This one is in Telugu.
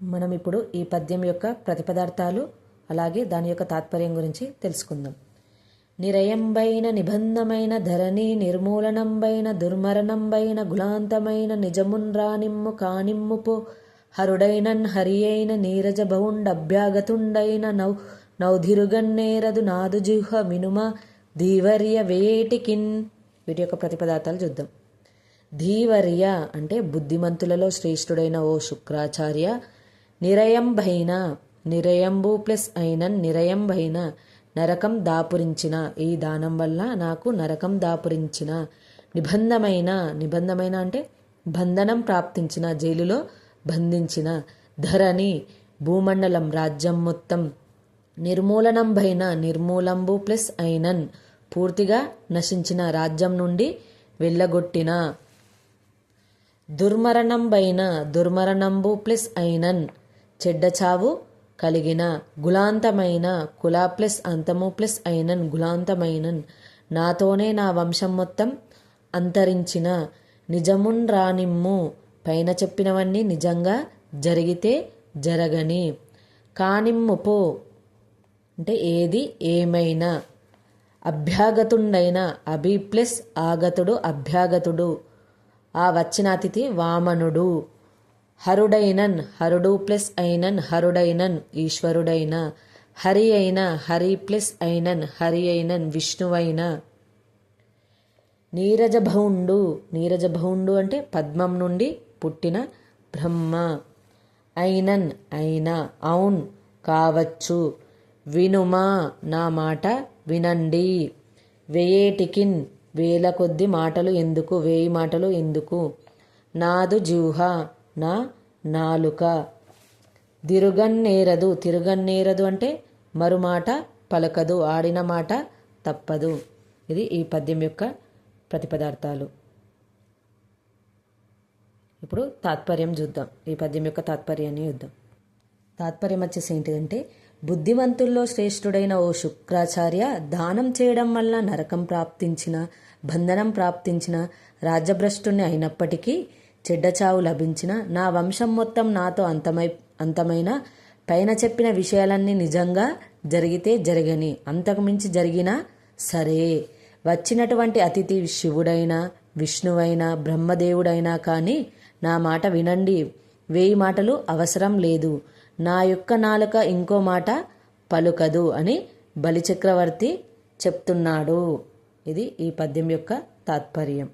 మనం ఇప్పుడు ఈ పద్యం యొక్క ప్రతిపదార్థాలు అలాగే దాని యొక్క తాత్పర్యం గురించి తెలుసుకుందాం. నిరయంబైన నిబంధమైన ధరణి నిర్మూలనంబైన దుర్మరణంబైన గులాంతమైన నిజమున్ రానిమ్ము కానిమ్ముపో హరుడైనన్ హరియైన నీరజ బహుండభ్యాగతుండైన నౌధిరుగన్నేరదు నాదు జిహ్వ మినుమ ధీవర్య వేటికిన్. వీటి యొక్క ప్రతిపదార్థాలు చూద్దాం. ధీవర్య అంటే బుద్ధిమంతులలో శ్రేష్ఠుడైన ఓ శుక్రాచార్య. నిరయంభైన నిరయంబు ప్లస్ అయినన్ నిరయంభైన నరకం దాపురించిన, ఈ దానం వల్ల నాకు నరకం దాపురించిన. నిబంధమైన నిబంధమైన అంటే బంధనం ప్రాప్తించిన, జైలులో బంధించిన. ధరణి భూమండలం రాజ్యం మొత్తం. నిర్మూలనంభైన నిర్మూలంబు ప్లస్ అయినన్ పూర్తిగా నశించిన, రాజ్యం నుండి వెళ్ళగొట్టిన. దుర్మరణంబైన దుర్మరణంబు ప్లస్ అయినన్ చెడ్డ చావు కలిగిన. గులాంతమైన కులా ప్లస్ అంతము ప్లస్ అయినన్ గులాంతమైనన్ నాతోనే నా వంశం మొత్తం అంతరించిన. నిజమున్ రానిమ్ము పైన చెప్పినవన్నీ నిజంగా జరిగితే జరగని. కానిమ్ముపో అంటే ఏది ఏమైనా. అభ్యాగతుండైన అభి ప్లస్ ఆగతుడు అభ్యాగతుడు, ఆ వచ్చిన అతిథి వామనుడు. హరుడైనన్ హరుడు ప్లస్ అయినన్ హరుడైనన్ ఈశ్వరుడైన. హరి అయిన హరి ప్లస్ అయినన్ హరి అయినన్ విష్ణువైన. నీరజభౌండు నీరజభౌండు అంటే పద్మం నుండి పుట్టిన బ్రహ్మ. అయినన్ అయినా అవున్ కావచ్చు. వినుమా నా మాట వినండి. వేయేటికిన్ వేల కొద్ది మాటలు ఎందుకు, వేయి మాటలు ఎందుకు. నాదు జిహ్వ నా నాలుక. తిరుగన్నేరదు తిరుగన్నేరదు అంటే మరుమాట పలకదు, ఆడిన మాట తప్పదు. ఇది ఈ పద్యం యొక్క ప్రతిపదార్థాలు. ఇప్పుడు తాత్పర్యం చూద్దాం. ఈ పద్యం యొక్క తాత్పర్యాన్ని చూద్దాం. తాత్పర్యం వచ్చేసి ఏంటిదంటే, బుద్ధిమంతుల్లో శ్రేష్ఠుడైన ఓ శుక్రాచార్య, దానం చేయడం వల్ల నరకం ప్రాప్తించిన, బంధనం ప్రాప్తించిన, రాజ్యభ్రష్టుని అయినప్పటికీ చెడ్డ చావు లభించిన, నా వంశం మొత్తం నాతో అంతమైన, పైన చెప్పిన విషయాలన్నీ నిజంగా జరిగితే జరగని, అంతకుమించి జరిగినా సరే. వచ్చినటువంటి అతిథి శివుడైనా విష్ణువైనా బ్రహ్మదేవుడైనా కానీ నా మాట వినండి. వేయి మాటలు అవసరం లేదు. నా యొక్క నాలుక ఇంకో మాట పలుకదు అని బలిచక్రవర్తి చెప్తున్నాడు. ఇది ఈ పద్యం యొక్క తాత్పర్యం.